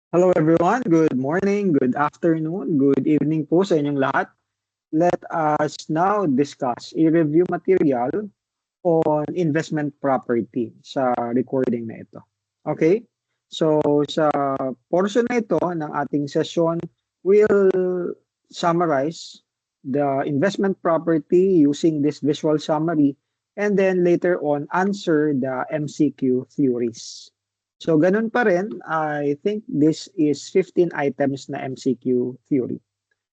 Hello everyone, good morning, good afternoon, good evening po sa inyong lahat. Let us now discuss a review material on investment property sa recording na ito. Okay? So sa portion na ito ng ating session, we'll summarize the investment property using this visual summary and then later on answer the MCQ theories. So ganun pa rin, I think this is 15 items na MCQ theory.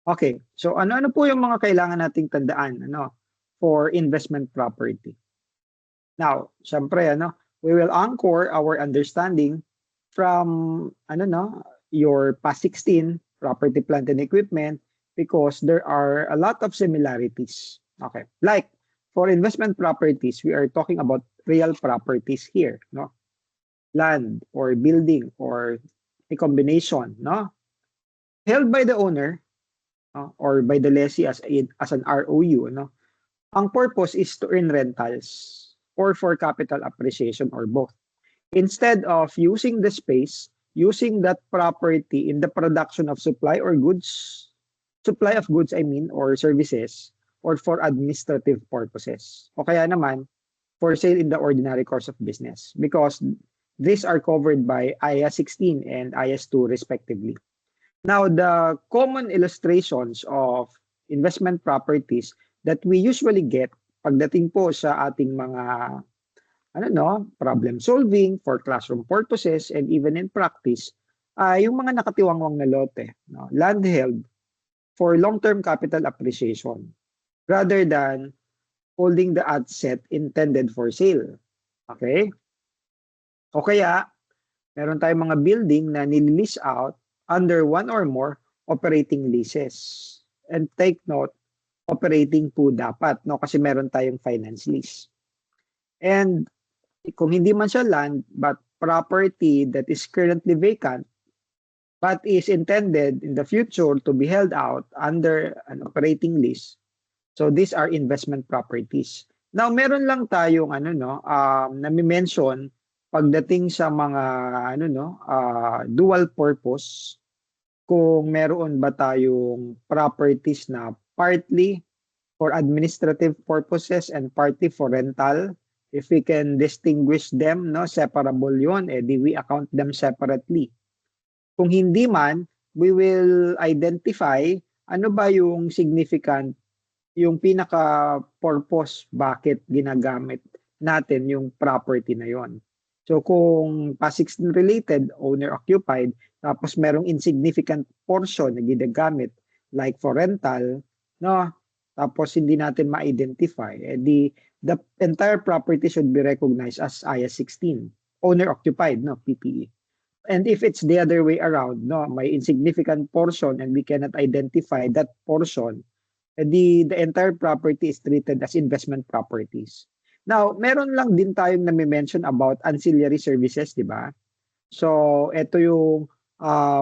Okay, so ano-ano po yung mga kailangan nating tandaan for investment property? Now, syempre we will anchor our understanding from your past 16 property, plant and equipment because there are a lot of similarities. Okay. Like for investment properties, we are talking about real properties here, no? Land or building or a combination, no? Held by the owner or by the lessee as an ROU, no? Ang purpose is to earn rentals or for capital appreciation or both. Instead of using the space, using that property in the production of supply of goods, I mean, or services, or for administrative purposes. O kaya naman, for sale in the ordinary course of business because these are covered by IAS 16 and IAS 2 respectively. Now, the common illustrations of investment properties that we usually get pagdating po sa ating mga problem solving for classroom purposes and even in practice ay yung mga nakatiwangwang na lote, no? Land held for long-term capital appreciation rather than holding the asset intended for sale. Okay? O kaya, meron tayong mga building na nililease out under one or more operating leases. And take note, operating po dapat, no? Kasi meron tayong finance lease. And kung hindi man siya land, but property that is currently vacant, but is intended in the future to be held out under an operating lease, so these are investment properties. Now, meron lang tayong nami-mention pagdating sa mga dual purpose kung meron ba tayong properties na partly for administrative purposes and partly for rental. If we can distinguish them, no, separable yun, di we account them separately. Kung hindi man, we will identify ano ba yung significant, yung pinaka-purpose bakit ginagamit natin yung property na yon. So kung past 16 related, owner-occupied, tapos merong insignificant portion na ginagamit like for rental, no? Tapos hindi natin ma-identify, the entire property should be recognized as IAS 16, owner-occupied, no, PPE. And if it's the other way around, no, may insignificant portion and we cannot identify that portion, the entire property is treated as investment properties. Now, meron lang din tayong nami-mention about ancillary services, di ba? So, ito yung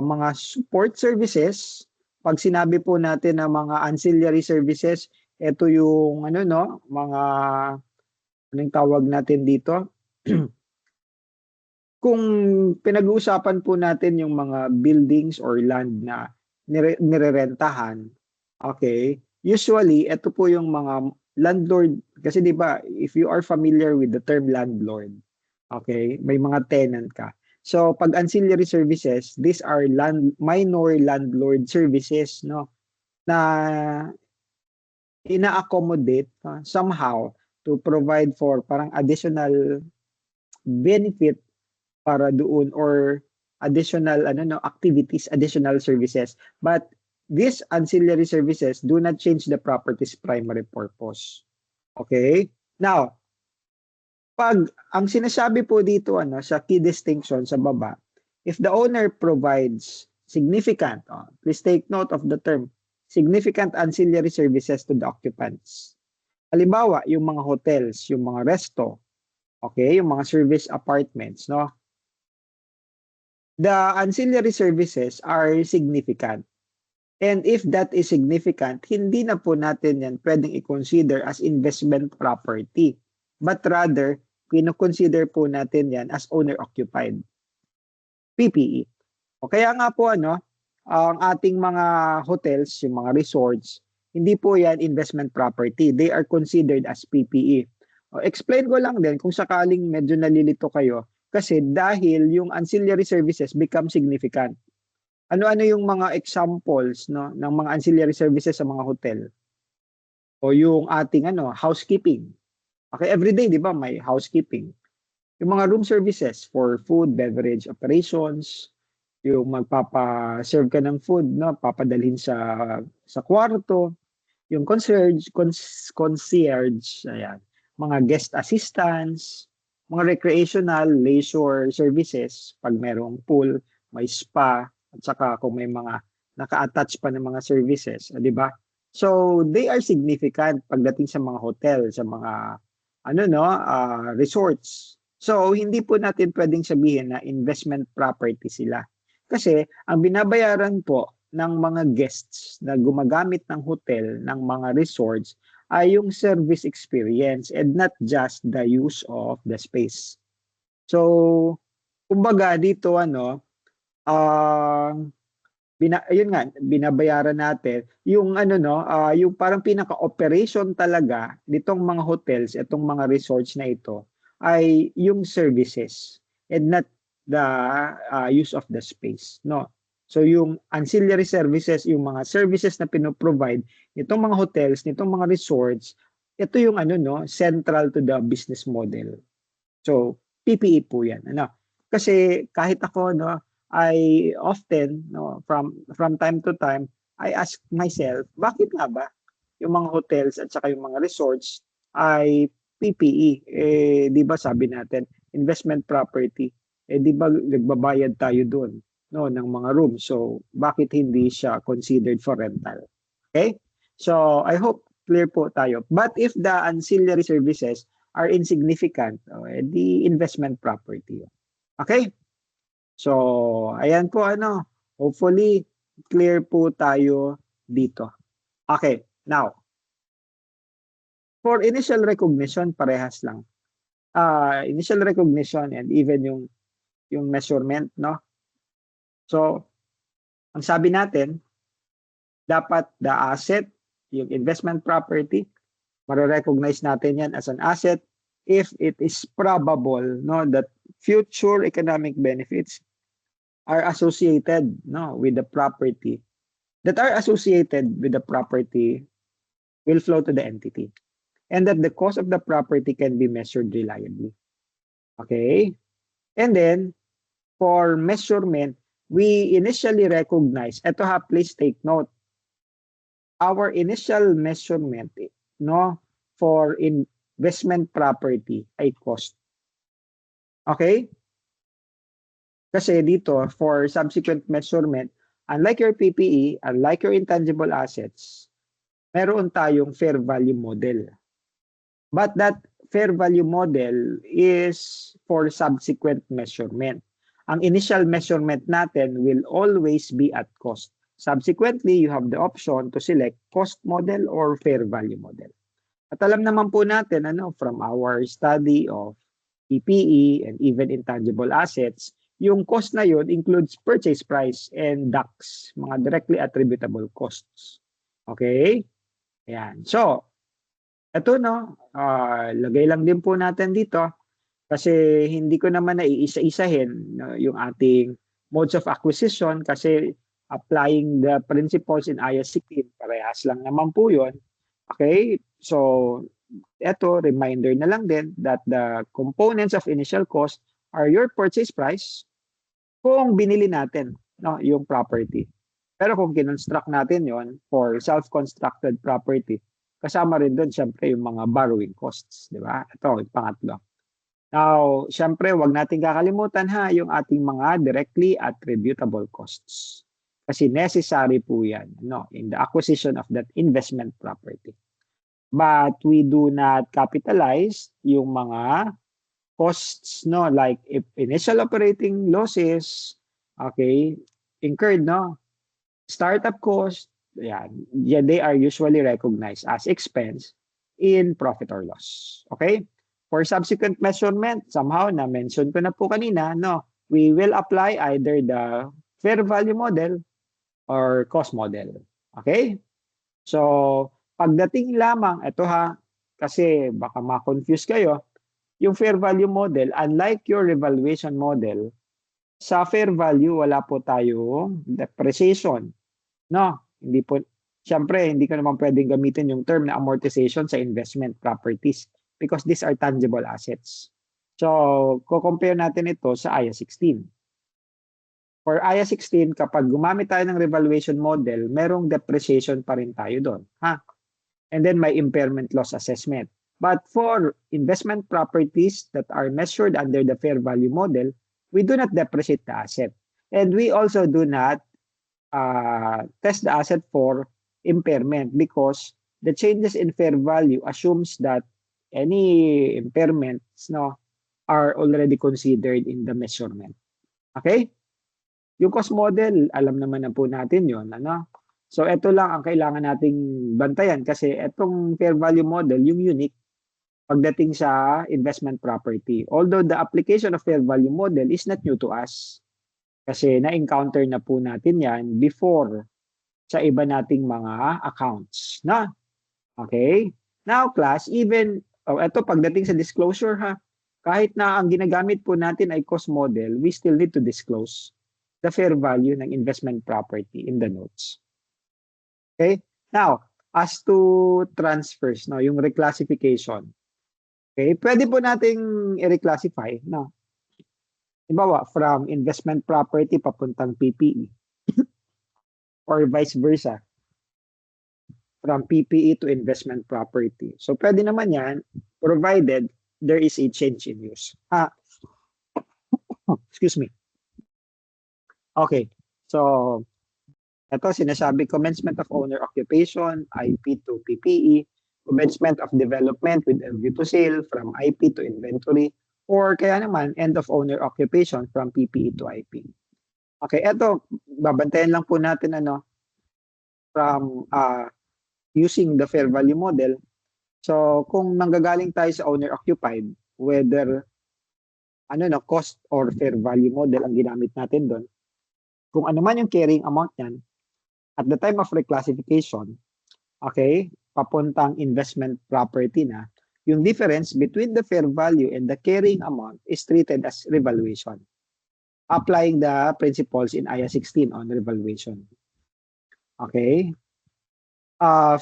mga support services. Pag sinabi po natin na mga ancillary services, ito yung mga anong tawag natin dito? Kung pinag-uusapan po natin yung mga buildings or land na nirerentahan, okay? Usually, ito po yung mga landlord, kasi di ba, if you are familiar with the term landlord, okay, may mga tenant ka. So, pag ancillary services, these are minor landlord services, no, na ina-accommodate somehow to provide for parang additional benefit para doon or additional activities, additional services. But these ancillary services do not change the property's primary purpose. Okay? Now, pag ang sinasabi po dito sa key distinction sa baba, if the owner provides significant, please take note of the term, significant ancillary services to the occupants. Halimbawa, yung mga hotels, yung mga resto, okay, yung mga service apartments, no? The ancillary services are significant. And if that is significant, hindi na po natin yan pwedeng i-consider as investment property. But rather, kino-consider po natin yan as owner-occupied. PPE. O kaya nga po ang ating mga hotels, yung mga resorts, hindi po yan investment property. They are considered as PPE. O, explain ko lang din kung sakaling medyo nalilito kayo kasi dahil yung ancillary services become significant. Ano-ano yung mga examples ng mga ancillary services sa mga hotel? O yung ating housekeeping. Okay, everyday 'di ba may housekeeping. Yung mga room services for food, beverage operations, yung magpapa-serve ka ng food, papadalhin sa kwarto, yung concierge, ayan, mga guest assistants, mga recreational leisure services pag merong pool, may spa, at saka kung may mga naka-attach pa ng mga services, 'di ba? So, they are significant pagdating sa mga hotel, sa mga resorts. So, hindi po natin pwedeng sabihin na investment property sila. Kasi ang binabayaran po ng mga guests na gumagamit ng hotel, ng mga resorts, ay yung service experience and not just the use of the space. So, kumbaga dito ang ayun nga, binabayaran natin yung yung parang pinaka-operation talaga nitong mga hotels, itong mga resorts na ito ay yung services and not the use of the space, no? So yung ancillary services, yung mga services na pino-provide nitong mga hotels, nitong mga resorts, ito yung central to the business model. So PPE po 'yan, Kasi kahit ako I often from time to time I ask myself, bakit nga ba yung mga hotels at saka yung mga resorts ay PPE? 'Di ba sabi natin, investment property. 'Di ba nagbabayad tayo doon ng mga rooms. So bakit hindi siya considered for rental? Okay? So I hope clear po tayo. But if the ancillary services are insignificant, the investment property. Okay? So, ayan po hopefully clear po tayo dito. Okay, now, for initial recognition, parehas lang. Initial recognition and even yung measurement, no? So, ang sabi natin, dapat the asset, yung investment property, mare-recognize natin yan as an asset if it is probable that future economic benefits are associated with the property will flow to the entity and that the cost of the property can be measured reliably. Okay? And then, for measurement, we initially recognize, please take note, our initial measurement for investment property ay cost. Okay? Kasi dito, for subsequent measurement, unlike your PPE, unlike your intangible assets, meron tayong fair value model. But that fair value model is for subsequent measurement. Ang initial measurement natin will always be at cost. Subsequently, you have the option to select cost model or fair value model. At alam naman po natin from our study of PPE and even intangible assets, yung cost na yun includes purchase price and DAX, mga directly attributable costs. Okay? Ayan. So, ito lagay lang din po natin dito kasi hindi ko naman naiisa-isahin yung ating modes of acquisition kasi applying the principles in IAS 16, parehas lang naman po yun. Okay? So, ito, reminder na lang din that the components of initial cost are your purchase price kung binili natin yung property. Pero kung kinonstruct natin yon for self-constructed property, kasama rin doon siyempre yung mga borrowing costs, di ba? Ito, yung pangatlo. Now, siyempre, wag natin kakalimutan yung ating mga directly attributable costs. Kasi necessary po yan in the acquisition of that investment property. But we do not capitalize yung mga costs like if initial operating losses incurred startup costs, they are usually recognized as expense in profit or loss. Okay? For subsequent measurement, somehow na mention ko na po kanina, we will apply either the fair value model or cost model. Okay? So, pagdating lamang, ito ha, kasi baka ma-confuse kayo, yung fair value model, unlike your revaluation model, sa fair value, wala po tayong depreciation. No, hindi po, syempre, hindi ko naman pwedeng gamitin yung term na amortization sa investment properties because these are tangible assets. So, ko-compare natin ito sa IAS 16. For IAS 16, kapag gumamit tayo ng revaluation model, merong depreciation pa rin tayo doon. Ha? And then may impairment loss assessment. But for investment properties that are measured under the fair value model, we do not depreciate the asset. And we also do not test the asset for impairment because the changes in fair value assumes that any impairments are already considered in the measurement. Okay? Yung cost model, alam naman na po natin yon, ano? So ito lang ang kailangan nating bantayan kasi itong fair value model, yung unique pagdating sa investment property. Although the application of fair value model is not new to us kasi na-encounter na po natin yan before sa iba nating mga accounts. Na? Okay? Now class, even, ito pagdating sa disclosure ha, kahit na ang ginagamit po natin ay cost model, we still need to disclose the fair value ng investment property in the notes. Okay? Now, as to transfers, no, yung reclassification. Okay? Pwede po nating i-reclassify, no? Halimbawa, from investment property papuntang PPE. Or vice versa. From PPE to investment property. So, pwede naman yan, provided there is a change in use. Excuse me. Okay, so ito sinasabi commencement of owner occupation, IP to PPE, commencement of development with a view to sale from IP to inventory, or kaya naman end of owner occupation from PPE to IP. Okay, ito babantayan lang po natin from using the fair value model. So kung nanggagaling tayo sa owner occupied, whether cost or fair value model ang ginamit natin doon, kung ano man yung carrying amount niyan, at the time of reclassification, okay, papuntang investment property na, yung difference between the fair value and the carrying amount is treated as revaluation, applying the principles in IAS 16 on revaluation. Okay? From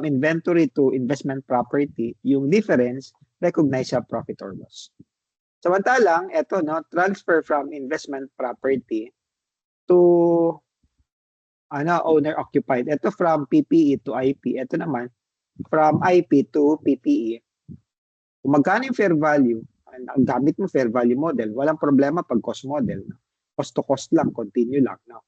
inventory to investment property, yung difference, recognize sa profit or loss. Samantalang, ito, transfer from investment property to owner-occupied. Ito from PPE to IP. Ito naman, from IP to PPE. Kung magkano yung fair value, ang gamit mo fair value model, walang problema pag cost model. Cost to cost lang, continue lang. No?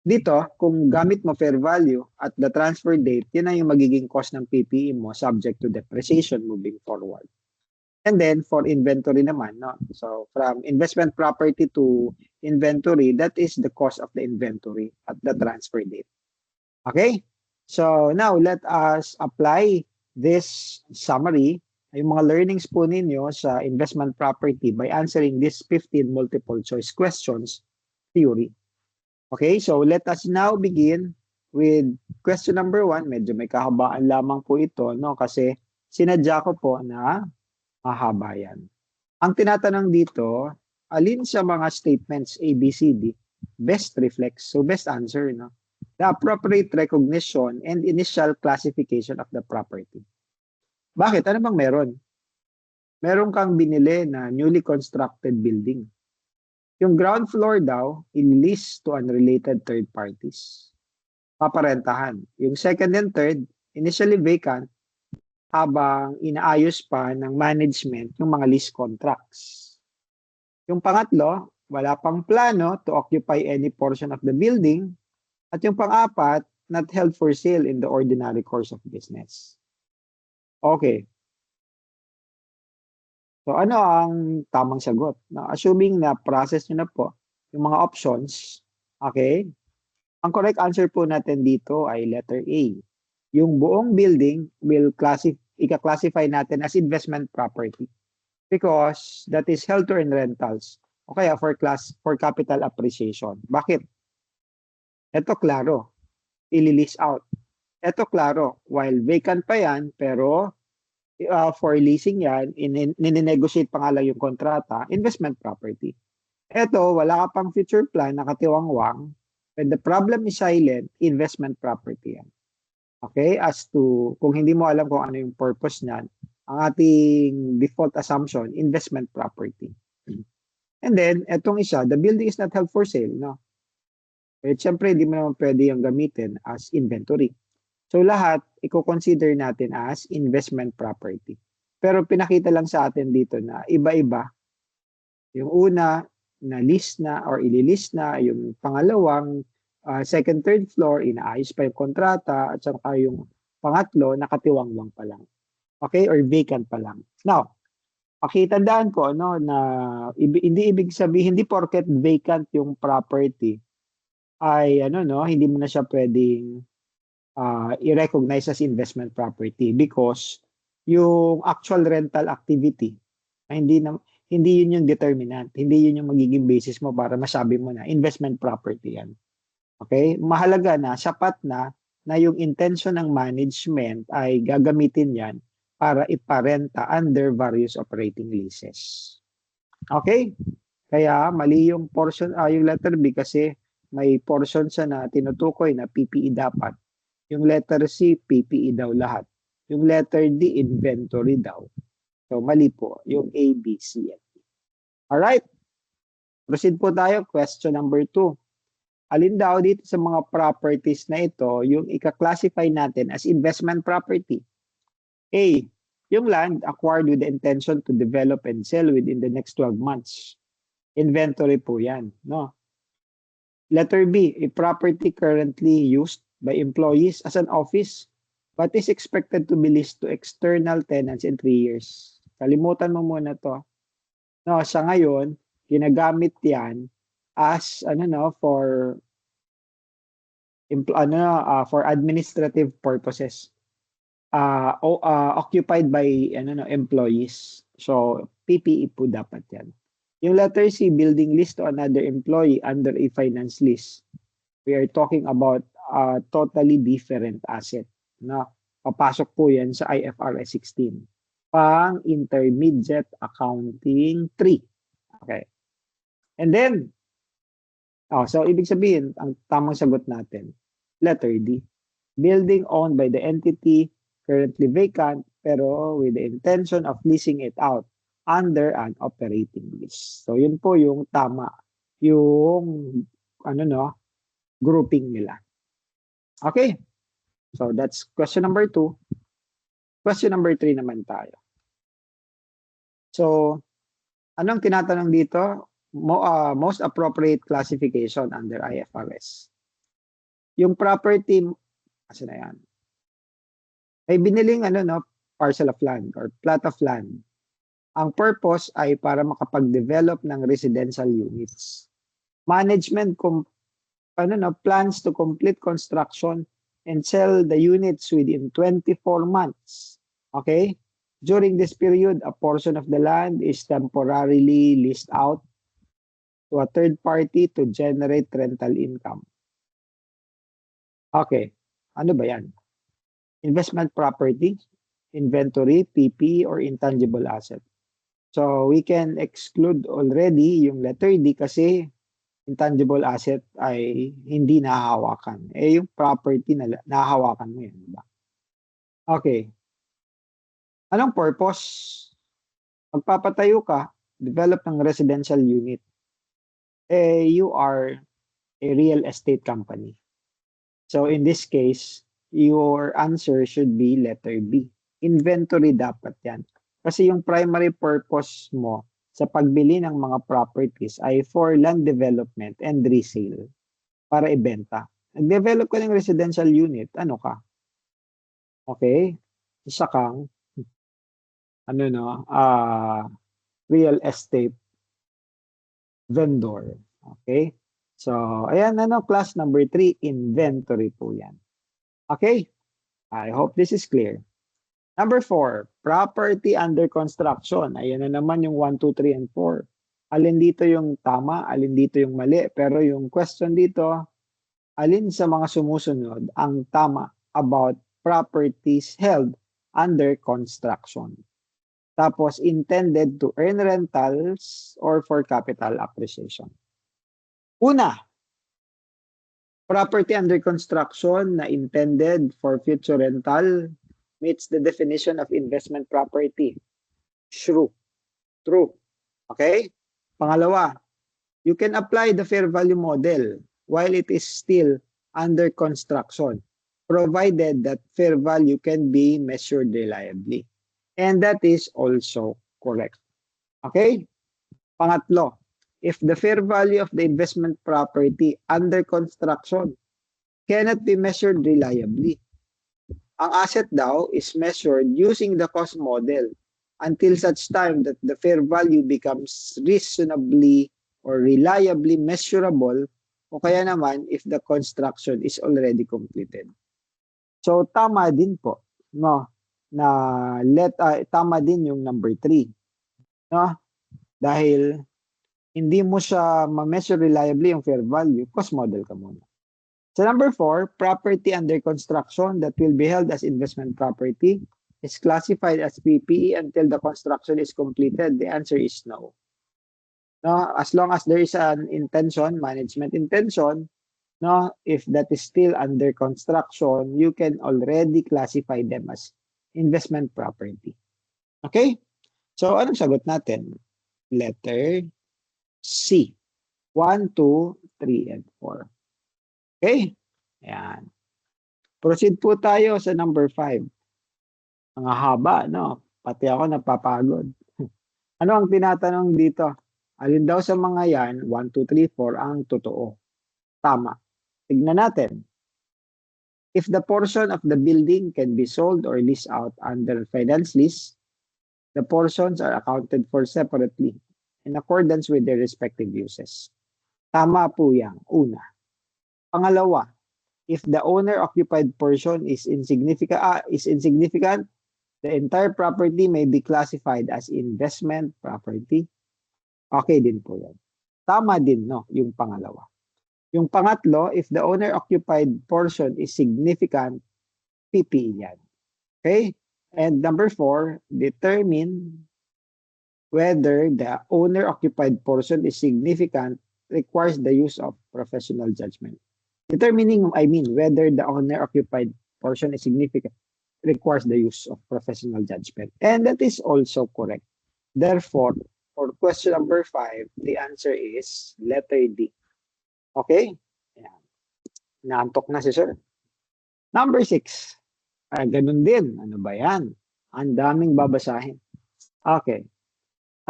Dito, kung gamit mo fair value at the transfer date, yun na yung magiging cost ng PPE mo subject to depreciation moving forward. And then for inventory naman, no? So from investment property to inventory, that is the cost of the inventory at the transfer date. Okay? So now let us apply this summary, yung mga learnings po ninyo sa investment property by answering these 15 multiple choice questions theory. Okay? So let us now begin with question number 1. Medyo may kahabaan lamang po ito, no? Kasi sinadya ko po na mahaba yan. Ang tinatanong dito, alin sa mga statements A, B, C, D best reflects, so best answer, no? The appropriate recognition and initial classification of the property. Bakit? Ano bang meron? Meron kang binili na newly constructed building. Yung ground floor daw, in-lease to unrelated third parties. Paparentahan. Yung second and third, initially vacant, habang inaayos pa ng management yung mga lease contracts. Yung pangatlo, wala pang plano to occupy any portion of the building. At yung pang-apat, not held for sale in the ordinary course of business. Okay. So ano ang tamang sagot? Now, assuming na process nyo na po yung mga options, okay, ang correct answer po natin dito ay letter A. Yung buong building will ika-classify natin as investment property because that is held to earn rentals o kaya for capital appreciation. Bakit? Ito klaro, ili-lease out. Ito klaro, while vacant pa yan, pero for leasing yan, ninegotiate pa nga lang yung kontrata, investment property. Ito, wala ka pang future plan, nakatiwangwang. When the problem is silent, investment property yan. Okay? As to, kung hindi mo alam kung ano yung purpose niyan, ang ating default assumption, investment property. And then, etong isa, the building is not held for sale, no? Eh, syempre, hindi mo naman pwede yung gamitin as inventory. So, lahat, i-consider natin as investment property. Pero pinakita lang sa atin dito na iba-iba. Yung una, na list na or ili-list na. Yung pangalawang, second, third floor, inaayos pa yung kontrata. At saka yung pangatlo, nakatiwangwang pa lang. Okay? Or vacant pa lang. Now, pakitandaan ko no, na hindi ibig sabihin, hindi porket vacant yung property, ay ano no, hindi mo na siya pwedeng i-recognize as investment property because yung actual rental activity hindi yun yung determinant, hindi yun yung magiging basis mo para masabi mo na investment property yan. Okay? Mahalaga na, sapat na yung intention ng management ay gagamitin yan para iparenta under various operating leases. Okay? Kaya mali yung portion, yung letter B kasi may portion siya na tinutukoy na PPE dapat. Yung letter C, PPE daw lahat. Yung letter D, inventory daw. So, mali po. Yung A, B, C, and D. Alright. Proceed po tayo. Question number 2. Alin daw dito sa mga properties na ito, yung ika-classify natin as investment property? A, yung land acquired with the intention to develop and sell within the next 12 months. Inventory po yan. No? Letter B, a property currently used by employees as an office but is expected to be leased to external tenants in 3 years. Kalimutan mo muna to. No, sa ngayon, ginagamit yan as for administrative purposes. Occupied by employees. So, PPE po dapat yan. Yung letter C, building lease to another employee under a finance lease. We are talking about a totally different asset. No? Papasok po yan sa IFRS 16. Pang intermediate accounting 3. Okay. And then, so ibig sabihin, ang tamang sagot natin, letter D. Building owned by the entity currently vacant pero with the intention of leasing it out under an operating lease. So yun po yung tama, yung grouping nila. Okay. So that's question number 2. Question number 3 naman tayo. So anong tinatanong dito? Most appropriate classification under IFRS. Yung property, kasi na yan. May biniling parcel of land or plot of land. Ang purpose ay para makapag-develop ng residential units. Management plans to complete construction and sell the units within 24 months. Okay? During this period, a portion of the land is temporarily leased out to a third party to generate rental income. Okay. Ano ba yan? Investment property, inventory, PP, or intangible asset. So, we can exclude already yung letter D kasi intangible asset ay hindi nahahawakan. Yung property na nahahawakan mo yan. Diba? Okay. Anong purpose? Magpapatayo ka, develop ng residential unit. You are a real estate company. So, in this case, your answer should be letter B. Inventory dapat yan. Kasi yung primary purpose mo sa pagbili ng mga properties ay for land development and resale para ibenta. Nag-develop ka ng residential unit, ano ka? Okay? Isa kang real estate vendor. Okay? So, ayan class number 3, inventory po yan. Okay? I hope this is clear. Number 4, property under construction. Ayan na naman yung 1, 2, 3, and 4. Alin dito yung tama, alin dito yung mali. Pero yung question dito, alin sa mga sumusunod ang tama about properties held under construction? Tapos, intended to earn rentals or for capital appreciation. Una, property under construction na intended for future rental meets the definition of investment property. True. True. Okay? Pangalawa, you can apply the fair value model while it is still under construction, provided that fair value can be measured reliably. And that is also correct. Okay? Pangatlo, if the fair value of the investment property under construction cannot be measured reliably, ang asset daw is measured using the cost model until such time that the fair value becomes reasonably or reliably measurable o kaya naman if the construction is already completed. So tama din po, no? Na tama din yung number 3. No? Dahil hindi mo siya ma-measure reliably yung fair value, cost model ka muna. So number 4, property under construction that will be held as investment property is classified as PPE until the construction is completed. The answer is no. No, as long as there is an intention, management intention, no, if that is still under construction, you can already classify them as investment property. Okay? So anong sagot natin? Letter C. 1, 2, 3, and 4. Okay? Ayan. Proceed po tayo sa number 5. Ang haba, no? Pati ako napapagod. Ano ang tinatanong dito? Alin daw sa mga yan, 1, 2, 3, 4, ang totoo? Tama. Tignan natin. If the portion of the building can be sold or leased out under finance lease, the portions are accounted for separately in accordance with their respective uses. Tama po yan. Una. Pangalawa, if the owner-occupied portion is insignificant, the entire property may be classified as investment property. Okay din po yan. Tama din, no, yung pangalawa. Yung pangatlo, if the owner-occupied portion is significant, PPE yan. Okay? And number 4, determine whether the owner-occupied portion is significant requires the use of professional judgment. Determining, whether the owner-occupied portion is significant requires the use of professional judgment. And that is also correct. Therefore, for question number 5, the answer is letter D. Okay? Ayan. Naantok na si sir. Number 6. Ganun din. Ano ba yan? Ang daming babasahin. Okay.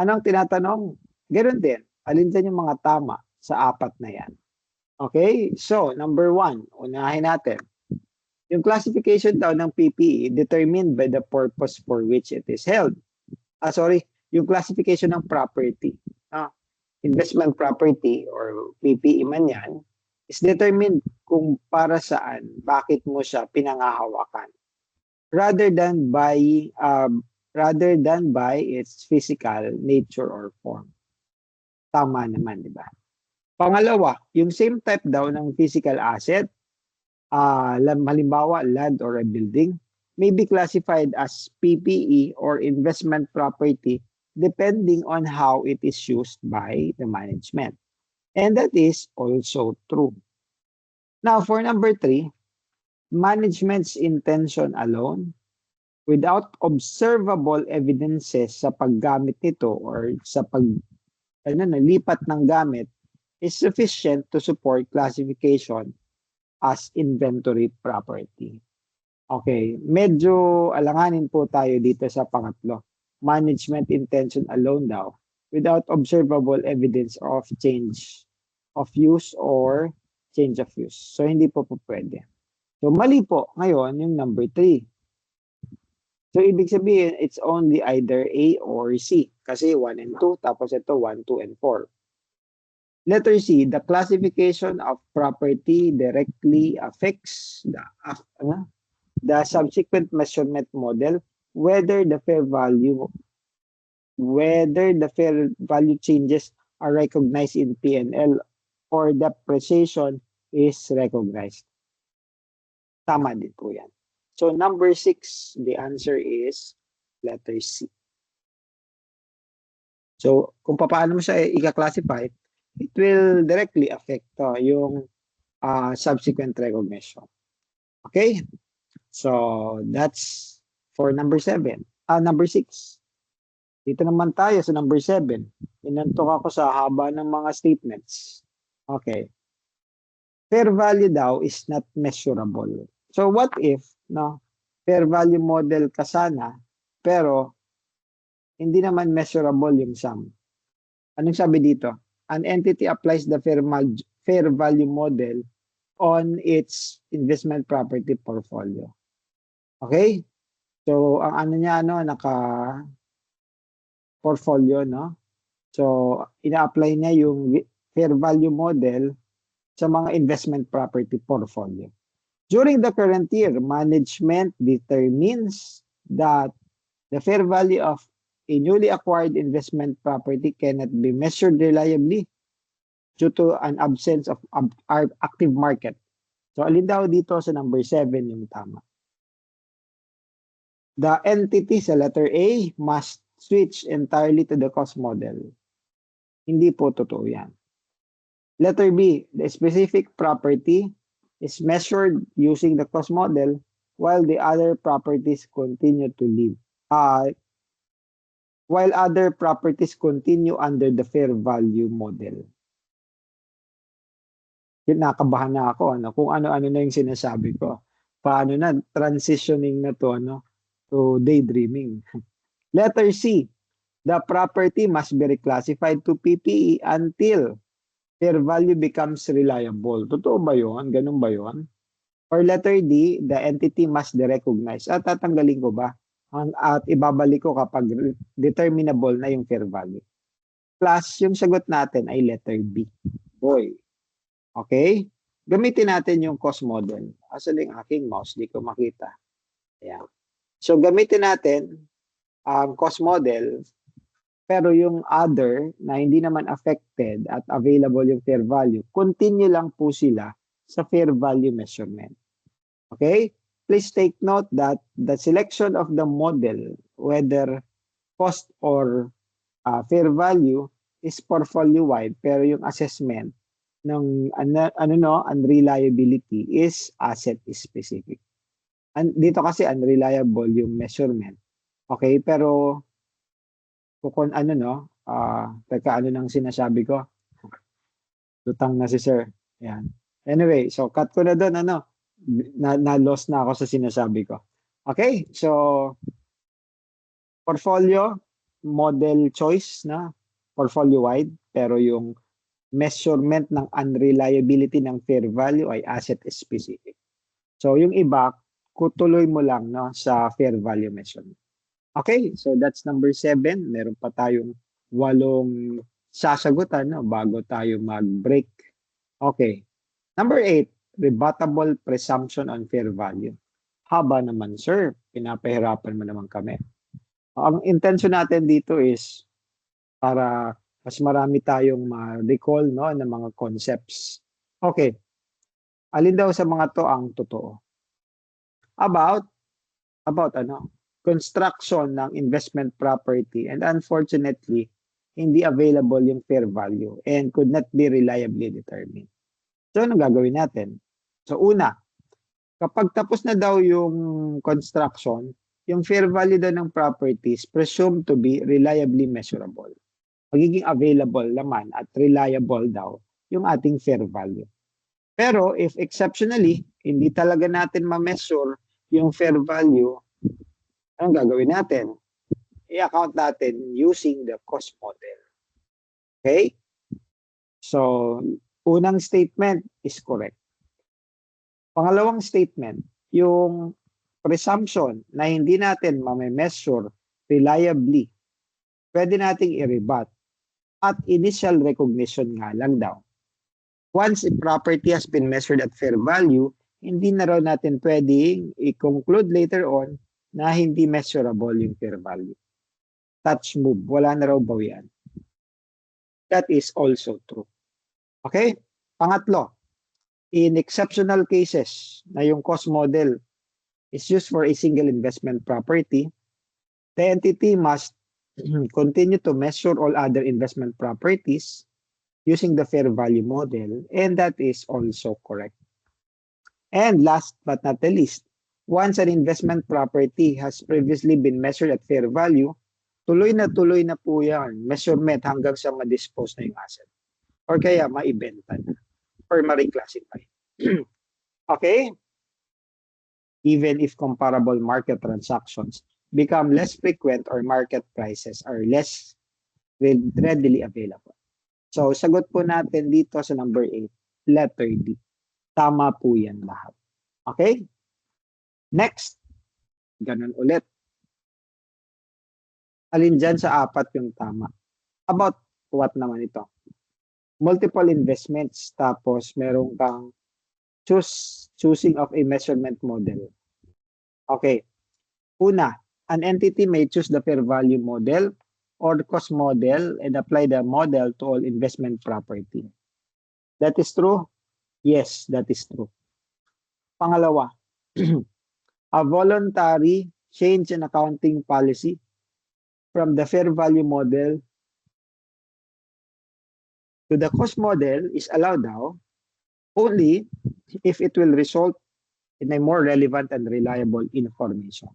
Anong tinatanong? Ganun din. Alin dyan yung mga tama sa 4 na yan? Okay? So, number 1. Unahin natin. Yung classification daw ng PPE determined by the purpose for which it is held. Yung classification ng property. Investment property or PPE man yan is determined kung para saan, bakit mo siya pinangahawakan. Rather than by its physical nature or form. Tama naman, di ba? Pangalawa, yung same type daw ng physical asset, halimbawa land or a building, may be classified as PPE or investment property depending on how it is used by the management. And that is also true. Now, for number 3, management's intention alone, without observable evidences sa paggamit nito or sa lipat ng gamit, is sufficient to support classification as inventory property. Okay, medyo alanganin po tayo dito sa pangatlo. Management intention alone daw without observable evidence of change of use or change of use. So, hindi po pwede. So, mali po ngayon yung number 3. So, ibig sabihin, it's only either A or C. Kasi 1 and 2, tapos ito 1, 2, and 4. Letter C, the classification of property directly affects the subsequent measurement model, whether the fair value changes are recognized in P&L or depreciation is recognized. Tama din po yan. So number 6, the answer is letter C. So kung paano mo siya i-classify, it will directly affect yung subsequent recognition. Okay? So that's for number 7. Number 6. Dito naman tayo sa number 7. Inantok ako sa haba ng mga statements. Okay. Fair value daw is not measurable. So what if, fair value model ka sana, pero hindi naman measurable yung sum. Anong sabi dito? An entity applies the fair value model on its investment property portfolio. Okay? So ang ano niya naka-portfolio, no? So ina-apply niya yung fair value model sa mga investment property portfolio. During the current year, management determines that the fair value of a newly acquired investment property cannot be measured reliably due to an absence of active market. So alin daw dito sa number 7 yung tama? The entity sa letter A must switch entirely to the cost model. Hindi po totoo yan. Letter B, the specific property is measured using the cost model while the other properties continue to live. While other properties continue under the fair value model. Kinakabahan na ako kung ano-ano na yung sinasabi ko. Paano na transitioning na to to daydreaming. Letter C, the property must be reclassified to PPE until fair value becomes reliable. Totoo ba yun? Ganun ba yun? Or letter D, the entity must be recognized. At tatanggalin ko ba? At ibabalik ko kapag determinable na yung fair value. Plus, yung sagot natin ay letter B. Boy. Okay? Gamitin natin yung cost model. Asan yung aking mouse? Di ko makita. Ayan. So, gamitin natin ang cost model. Pero yung other na hindi naman affected at available yung fair value, continue lang po sila sa fair value measurement. Okay? Please take note that the selection of the model, whether cost or fair value, is portfolio-wide, pero yung assessment ng unreliability is asset-specific. Dito kasi unreliable yung measurement. Okay? Pero kung teka, ano nang sinasabi ko? Lutang na si sir. Ayan. Anyway, so cut ko na doon, na-lost na ako sa sinasabi ko. Okay, so portfolio, model choice portfolio-wide, pero yung measurement ng unreliability ng fair value ay asset-specific. So yung iba, kutuloy mo lang sa fair value measurement. Okay, so that's number 7. Meron pa tayong 8 sasagutan bago tayo mag-break. Okay. Number 8, rebuttable presumption on fair value. Haba naman, sir. Pinapahirapan mo naman kami. Ang intention natin dito is para mas marami tayong ma-recall ng mga concepts. Okay. Alin daw sa mga to ang totoo? About construction ng investment property, and unfortunately, hindi available yung fair value and could not be reliably determined. So, anong gagawin natin? So, una, kapag tapos na daw yung construction, yung fair value daw ng property is presumed to be reliably measurable. Magiging available naman at reliable daw yung ating fair value. Pero if exceptionally, hindi talaga natin ma-measure yung fair value, anong gagawin natin? I-account natin using the cost model. Okay? So, unang statement is correct. Pangalawang statement, yung presumption na hindi natin ma-measure reliably, pwede nating i-rebut at initial recognition nga lang daw. Once a property has been measured at fair value, hindi na raw natin pwedeng i-conclude later on na hindi measurable yung fair value. Touch move, wala na raw bawian. That is also true. Okay? Pangatlo, in exceptional cases na yung cost model is used for a single investment property, the entity must continue to measure all other investment properties using the fair value model, and that is also correct. And last but not the least, once an investment property has previously been measured at fair value, tuloy na po yan, measurement hanggang sa ma-dispose na yung asset. Or kaya maibenta na or ma-reclassify. Okay? Even if comparable market transactions become less frequent or market prices are less readily available. So, sagot po natin dito sa number 8, letter D. Tama po yan lahat. Okay? Next. Ganun ulit. Alin dyan sa apat yung tama? About what naman ito? Multiple investments, tapos meron kang choosing of a measurement model. Okay. Una, an entity may choose the fair value model or the cost model and apply the model to all investment property. That is true? Yes, that is true. Pangalawa, a voluntary change in accounting policy from the fair value model to the cost model is allowed now only if it will result in a more relevant and reliable information.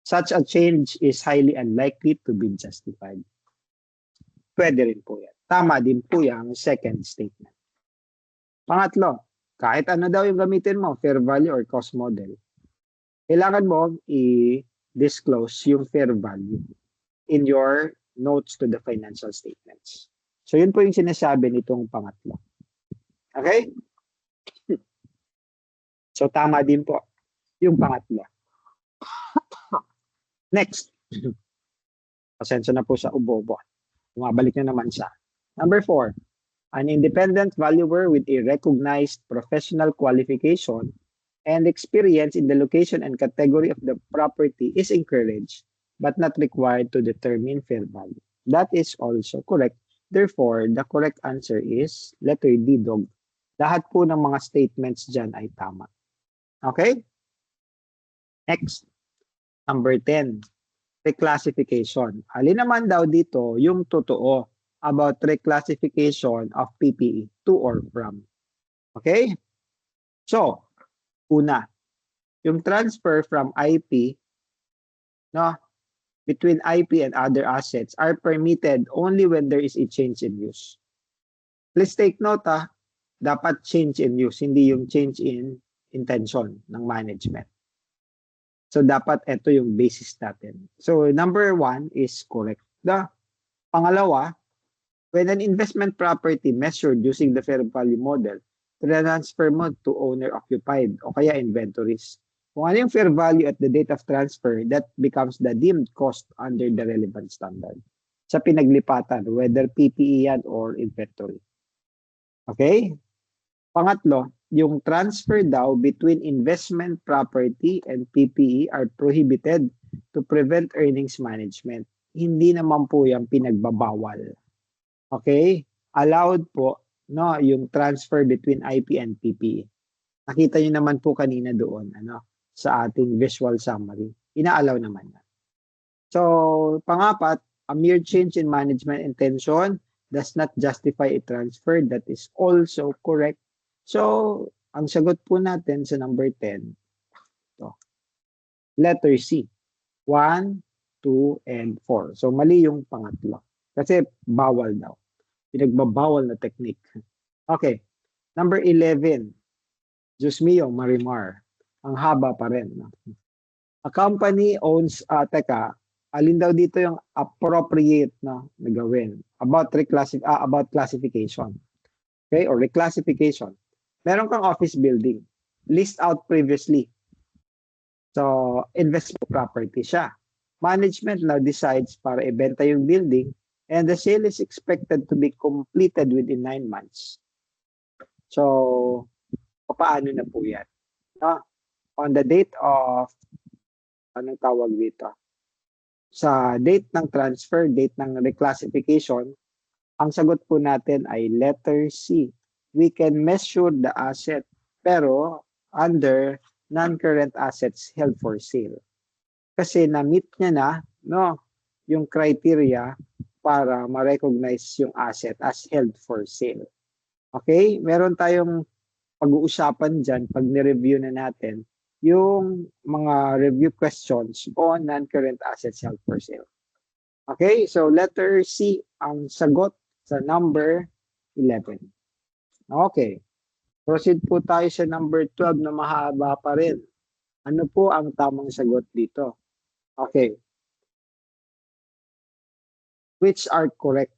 Such a change is highly unlikely to be justified. Pwede rin po yan. Tama din po yung second statement. Pangatlo, kahit ano daw yung gamitin mo, fair value or cost model, kailangan mo i-disclose yung fair value in your notes to the financial statements. So yun po yung sinasabi nitong pangatlo. Okay? So tama din po yung pangatlo. Next. Pasensya na po sa ubo-ubo. Bumabalik na naman siya. Number 4. An independent valuer with a recognized professional qualification and experience in the location and category of the property is encouraged but not required to determine fair value. That is also correct. Therefore, the correct answer is letter D, dog. Lahat po ng mga statements dyan ay tama. Okay? Next. Number 10. Reclassification. Alin naman daw dito yung totoo about reclassification of PPE to or from. Okay? So, una, yung transfer from IP between IP and other assets are permitted only when there is a change in use. Please take note dapat change in use, hindi yung change in intention ng management. So, dapat ito yung basis natin. So, number 1 is correct. Pangalawa, when an investment property measured using the fair value model, transfer mo to owner-occupied o kaya inventories. Kung ano yung fair value at the date of transfer, that becomes the deemed cost under the relevant standard. Sa pinaglipatan, whether PPE yan or inventory. Okay? Pangatlo, yung transfer daw between investment property and PPE are prohibited to prevent earnings management. Hindi naman po yung pinagbabawal. Okay? Allowed po yung transfer between IP and PPE. Nakita nyo naman po kanina doon sa ating visual summary. Ina-allow naman yan. So, pangapat, a mere change in management intention does not justify a transfer. That is also correct. So, ang sagot po natin sa number 10, ito. Letter C. 1, 2, and 4. So, mali yung pangatlo. Kasi bawal daw. Pinagbabawal na technique. Okay. Number 11. Diyos mio, Marimar. Ang haba pa rin. A company owns, alin daw dito yung appropriate na gawin about classification. Okay? Or reclassification. Meron kang office building. List out previously. So, investment property siya. Management now decides para ibenta yung building and the sale is expected to be completed within 9 months. So, paano na po yan? On the date of, anong tawag dito? Sa date ng transfer, date ng reclassification, Ang sagot po natin ay letter C. We can measure the asset pero under non-current assets held for sale. Kasi na-meet niya na no, yung criteria para ma-recognize yung asset as held for sale. Okay? Meron tayong pag-uusapan dyan pag ni-review na natin yung mga review questions on non-current assets held for sale. Okay? So, letter C ang sagot sa number 11. Okay. Proceed po tayo sa number 12 na mahaba pa rin. Ano po ang tamang sagot dito? Okay. Which are correct?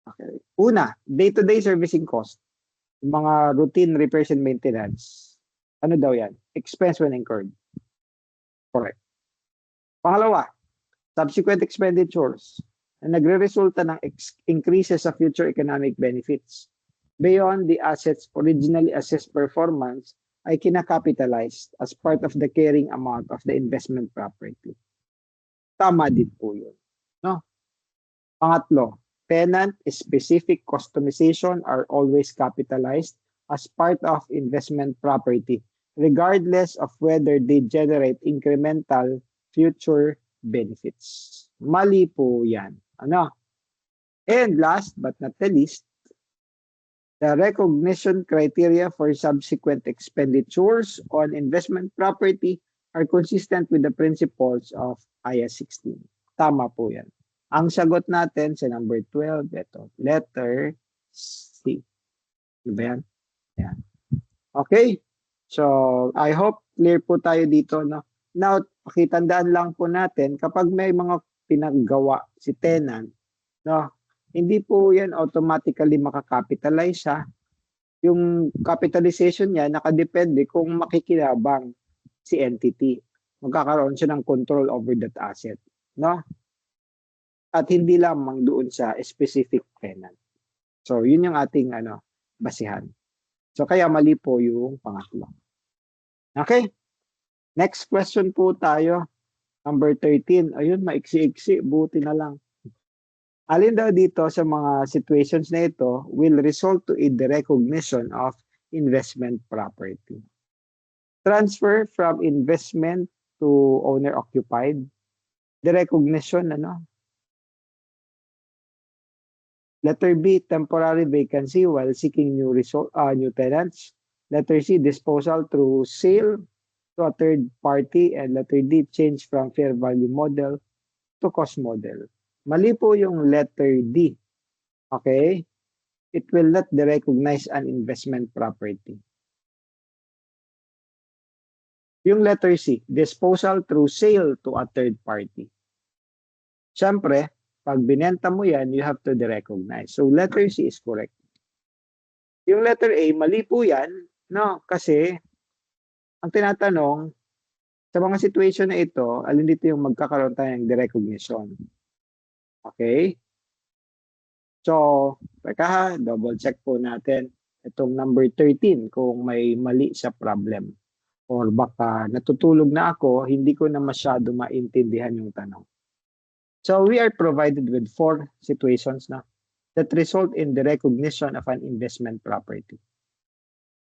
Okay. Una, day-to-day servicing cost. Mga routine repairs and maintenance. Ano daw yan? Expense when incurred. Correct. Pangalawa, subsequent expenditures na nagre-resulta ng increases sa future economic benefits beyond the assets originally assessed performance ay kinakapitalized as part of the carrying amount of the investment property. Tama din po yun. No? Pangatlo, tenant-specific customization are always capitalized as part of investment property regardless of whether they generate incremental future benefits. Mali po yan. Ano? And last but not the least, the recognition criteria for subsequent expenditures on investment property are consistent with the principles of IAS 16. Tama po yan. Ang sagot natin sa number 12, ito, letter C. Ano ba yan? Yan. Okay? So, I hope clear po tayo dito. No? Now, pakitandaan lang po natin, kapag may mga pinaggawa si tenant, no, hindi po yan automatically makakapitalize ha. Yung capitalization niya nakadepende kung makikinabang si entity. Magkakaroon siya ng control over that asset. No? At hindi lamang doon sa specific tenant. So, yun yung ating basihan. So, kaya mali po yung pangatlo. Okay? Next question po tayo. Number 13. Ayun, maiksi-iksi. Buti na lang. Alin daw dito sa mga situations na ito will result to the recognition of investment property? Transfer from investment to owner-occupied. The recognition, Letter B, temporary vacancy while seeking new tenants. Letter C, disposal through sale to a third party. And letter D, change from fair value model to cost model. Mali po yung letter D. Okay? It will not recognize an investment property. Yung letter C, disposal through sale to a third party. Siyempre, pag binenta mo yan, you have to recognize. So, letter C is correct. Yung letter A, mali po yan, no? Kasi, ang tinatanong, sa mga situation na ito, alin dito yung magkakaroon tayo ng recognition? Okay? So, teka, double check po natin itong number 13 kung may mali sa problem. Or baka natutulog na ako, hindi ko na masyado maintindihan yung tanong. So we are provided with 4 situations na that result in the recognition of an investment property.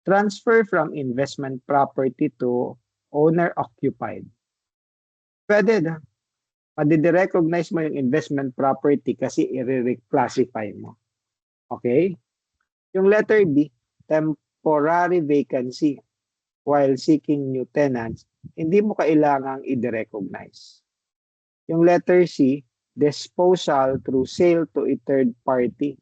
Transfer from investment property to owner-occupied. Pwede na. Madi-recognize mo yung investment property kasi i-reclassify mo. Okay? Yung letter B, temporary vacancy while seeking new tenants, hindi mo kailangang i-recognize. Yung letter C, disposal through sale to a third party.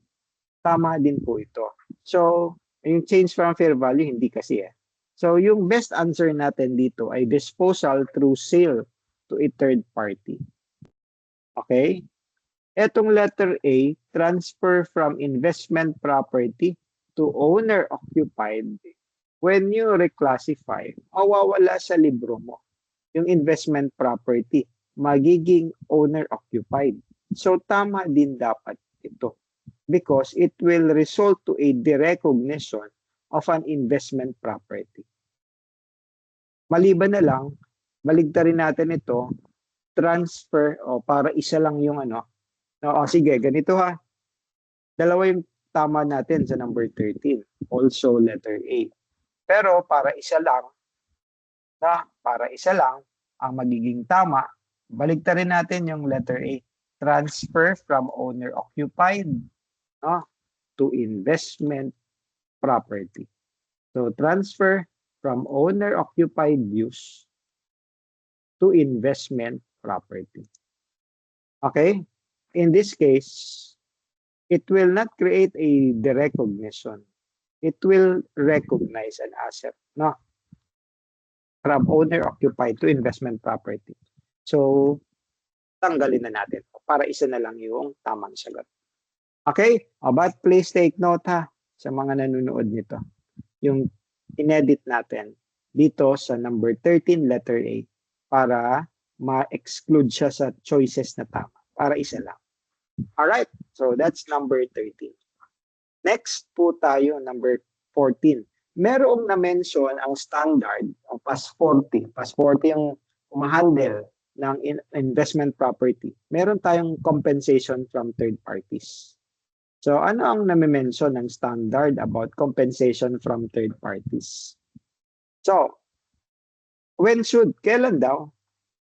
Tama din po ito. So, yung change from fair value, hindi kasi eh. So, yung best answer natin dito ay disposal through sale to a third party. Okay? Etong letter A, transfer from investment property to owner-occupied. When you reclassify, mawawala sa libro mo yung investment property. Magiging owner-occupied. So, tama din dapat ito because it will result to a derecognition of an investment property. Maliban na lang, baligtarin natin ito, transfer o para isa lang yung sige, ganito ha. Dalawa yung tama natin sa number 13. Also letter A. Pero para isa lang ang magiging tama, baligtarin natin yung letter A. Transfer from owner occupied, no, to investment property. So transfer from owner occupied use to investment property. Okay? In this case, it will not create a derecognition. It will recognize an asset, no? From owner occupied to investment property. So, tanggalin na natin para isa na lang yung tamang sagot. Okay? But please take note ha sa mga nanonood nito. Yung inedit natin dito sa number 13 letter A para ma-exclude siya sa choices na tama. Para isa lang. Alright, so that's number 13. Next po tayo, number 14. Merong na-mention ang standard o PAS 40. PAS 40 yung umahandle ng investment property. Meron tayong compensation from third parties. So ano ang na-mention ng standard about compensation from third parties? So, kailan daw?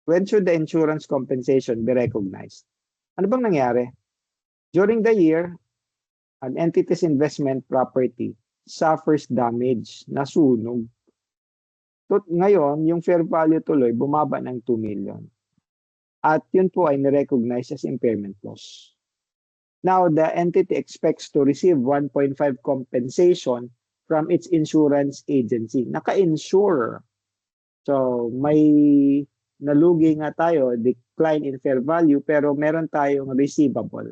When should the insurance compensation be recognized? Ano bang nangyari? During the year, an entity's investment property suffers damage, nasunog. Ngayon, yung fair value tuloy, bumaba ng 2 million. At yun po ay nirecognize as impairment loss. Now, the entity expects to receive 1.5 compensation from its insurance agency. Naka-insure. So, may nalugi nga tayo, decline in fair value, pero meron tayong receivable.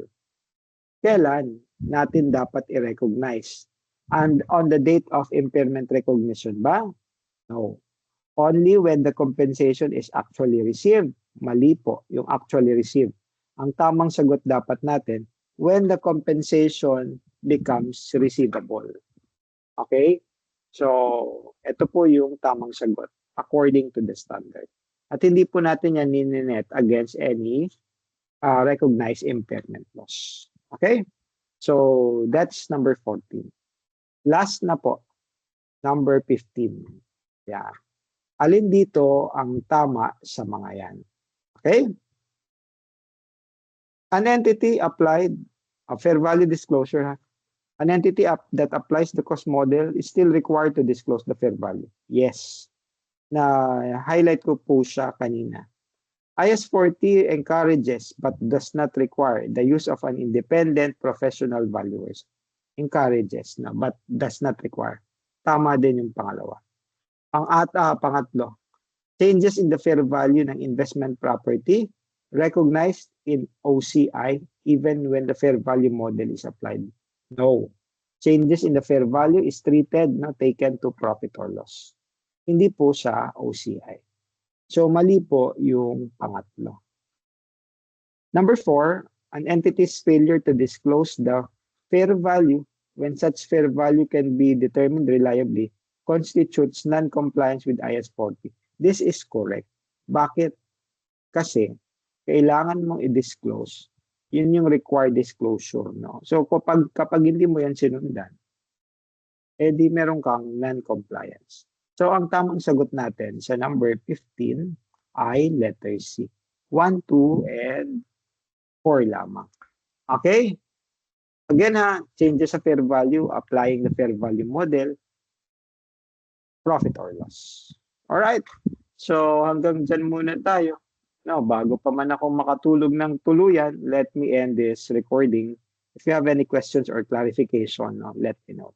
Kailan natin dapat i-recognize? And on the date of impairment recognition ba? No. Only when the compensation is actually received. Mali po yung actually received. Ang tamang sagot dapat natin, when the compensation becomes receivable. Okay? So, ito po yung tamang sagot according to the standard. At hindi po natin yan ninet against any recognized impairment loss. Okay? So, that's number 14. Last na po, number 15. Yeah. Alin dito ang tama sa mga yan? Okay? An entity applied a fair value disclosure. An entity that applies the cost model is still required to disclose the fair value. Yes. Na-highlight ko po siya kanina. IAS 40 encourages but does not require the use of an independent professional valuers. Encourages na but does not require. Tama din yung pangalawa. Pangatlo, changes in the fair value ng investment property recognized in OCI even when the fair value model is applied. No. Changes in the fair value is treated na taken to profit or loss. Hindi po siya OCI. So mali po yung pangatlo. Number 4, an entity's failure to disclose the fair value when such fair value can be determined reliably constitutes non-compliance with IAS 40. This is correct. Bakit? Kasi kailangan mong i-disclose. Yun yung required disclosure. No? So kapag hindi mo yan sinundan, di meron kang non-compliance. So ang tamang sagot natin sa number 15 ay letter C. 1, 2, and 4 lamang. Okay? Again changes sa fair value, applying the fair value model, profit or loss. Alright? So hanggang dyan muna tayo. Now, bago pa man ako makatulog ng tuluyan, let me end this recording. If you have any questions or clarification, let me know.